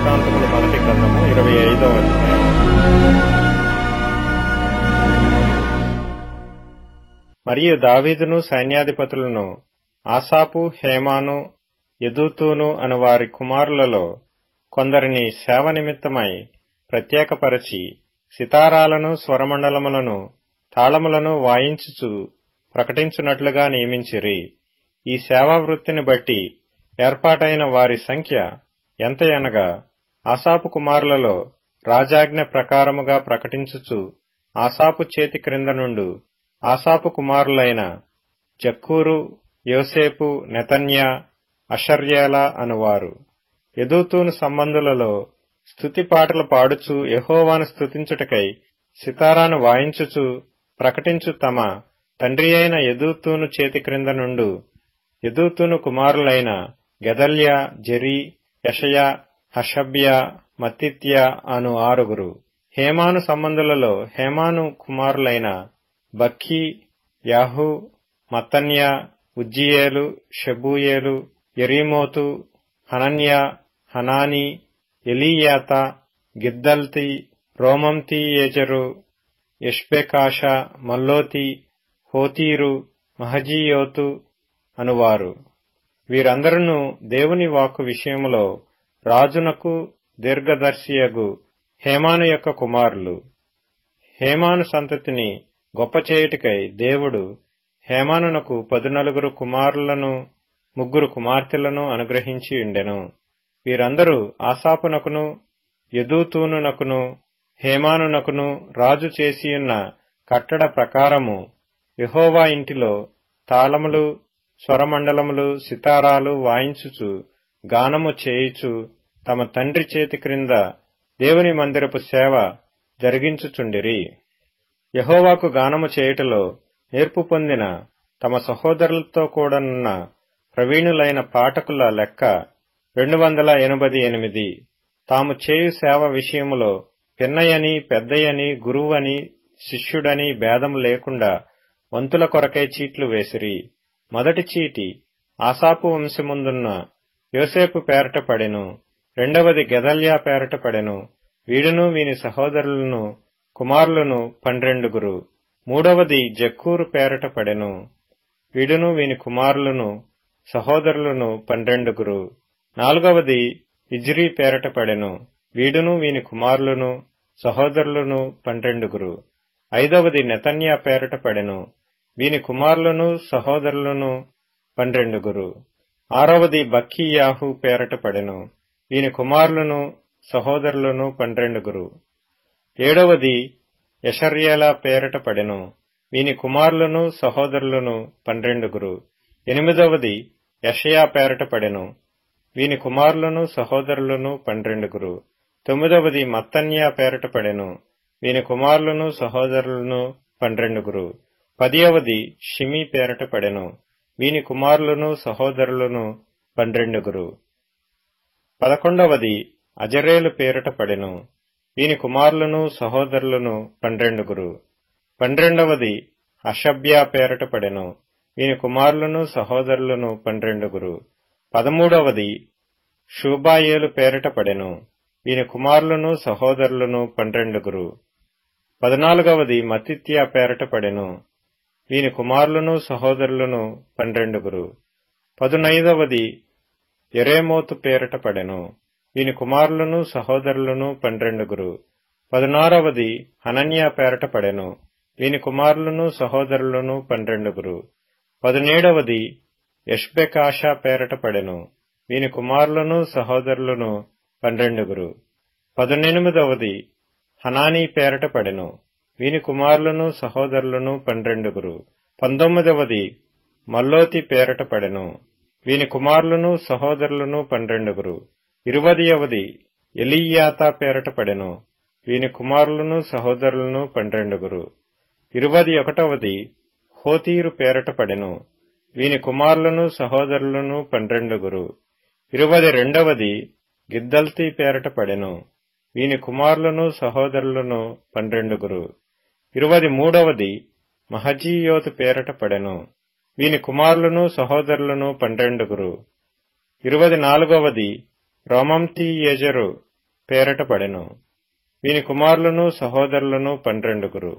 వృత్తాంతములు మొదటి గ్రంథము 25వ అధ్యాయం. మరియు దావీదును సైన్యాధిపతులను ఆసాపు, హేమాను, యెదూతూను అను వారి కుమారులలో కొందరిని సేవ నిమిత్తమై ప్రత్యేకపరచి సితారాలను, స్వరమండలములను, తాళములను వాయించుచు ప్రకటించున్నట్లుగా నియమించిరి. ఈ సేవా వృత్తిని బట్టి ఏర్పాటైన వారి సంఖ్య ఎంతయనగా, ఆసాపు కుమారులలో రాజాజ్ఞ ప్రకారముగా ప్రకటించుచు ఆసాపు చేతి క్రింద నుండు ఆసాపు కుమారులైన జక్కూరు, యోసేపు, నెతన్యా, అషర్యేల అనువారు. యెదూతూను సంబంధులలో స్తుతి పాటలు పాడుచు యెహోవాను స్తుతించుటకై సితారాను వాయించుచు ప్రకటించు తమ తండ్రి అయిన యెదూతూను చేతి క్రింద నుండు యెదూతూను కుమారులైన గెదల్యా, జెరీ, యెషయా, హషబ్యా, మత్తిత్యా అను 6. హేమాను సంబంధులలో హేమాను కుమారులైన బక్కీ, యాహూ, మత్తన్యా, ఉజ్జియేలు, షెబూయేలు, యెరీమోతు, హనన్యా, హనానీ, ఎలీయాత, గిద్దల్తి, రోమంతీయేజరు, యష్బెకాష, మల్లోతి, హోతీరు, మహజీయోతు అనువారు. వీరందరూ దేవుని వాక్కు విషయములో రాజునకు దీర్ఘదర్శియగు హేమాను యొక్క కుమారులు. హేమాను సంతతిని గొప్ప చేయుటకై దేవుడు హేమానునకు 14 కుమారులను 3 కుమార్తెలను అనుగ్రహించి ఉండెను. వీరందరూ ఆసాపునకును, యెదూతూనునకును, హేమానునకును రాజు చేసియున్న కట్టడ ప్రకారము యెహోవా ఇంటిలో తాళములు, స్వరమండలములు, సితారాలు వాయించుచు గానము చేయుచు తమ తండ్రి చేతి క్రింద దేవుని మందిరపు సేవ జరిగించుచుండిరి. యెహోవాకు గానము చేయుటలో నేర్పు పొందిన తమ సహోదరులతో కూడనున్న ప్రవీణులైన పాఠకుల లెక్క 288. తాము చేయు సేవ విషయములో పిన్నయని, పెద్దయని, గురువని, శిష్యుడని భేదము లేకుండా వంతుల కొరకై చీట్లు వేసిరి. మొదటి చీటి ఆసాపు వంశముందున్న యోసేపు పేరట పడెను. రెండవది గెదల్యా పేరట పడెను. వీడును వీని సహోదరులను కుమారులను 12. మూడవది జక్కూరు పేరట పడెను. వీడును వీని కుమారులను సహోదరులను 12. నాలుగవది ఇజ్రీ పేరట పడెను. వీడును వీని కుమారులను సహోదరులను 12. ఐదవది నెతన్యా పేరట పడెను. వీని కుమారులను సహోదరులను 12. ఆరవది బక్కీయాహు పేరట పడెను. వీని కుమారులను సహోదరులను 12. ఏడవది యెషర్యేల పేరట పడెను. వీని కుమారులను సహోదరులను 12. ఎనిమిదవది యెషయా పేరట పడెను. వీని కుమారులను సహోదరులను 12. తొమ్మిదవది మత్తన్యా పేరట పడెను. వీని కుమారులను సహోదరులను 12. 10వది షిమీ పేరట పడెను. వీని కుమారులను సహోదరులను 12. 11వది అజరేలు పేరట పడెను. వీని కుమారులను సహోదరులను 12. 12వది హషబ్యా పేరట పడెను. వీని కుమారులను సహోదరులను 12. 13వది షూబాయేలు పేరట పడెను. వీని కుమారులను సహోదరులను 12. 14వది మత్తిత్యా పేరట పడెను. వీని కుమారులను సహోదరులను 12. 15వది యెరేమోతు పేరట పడెను. వీని కుమారులను సహోదరులను 12. 16వది హనన్యా పేరట పడెను. వీని కుమారులను సహోదరులను 12. 17వది యష్బెకాష పేరట పడెను. వీని కుమారులను సహోదరులను 12. 18వది హనానీ పేరట పడెను. వీని కుమారులను సహోదరులను 12. 19వది మల్లోతి పేరట పడెను. వీని కుమారులను సహోదరులను 12. 20వది ఎలీయాత పేరట పడెను. వీని కుమారులను సహోదరులను 12. 21వది హోతీరు పేరట పడెను. వీని కుమారులను సహోదరులను 12. 22వది గిద్దల్తి పేరట పడెను. వీని కుమారులను సహోదరులను 12. 23వది మహజీయోతు పేరట పడెను. వీని కుమారులను సహోదరులను 12. 24వది రోమంతీయేజరు. పేరట పడెను. వీని కుమారులను సహోదరులను 12.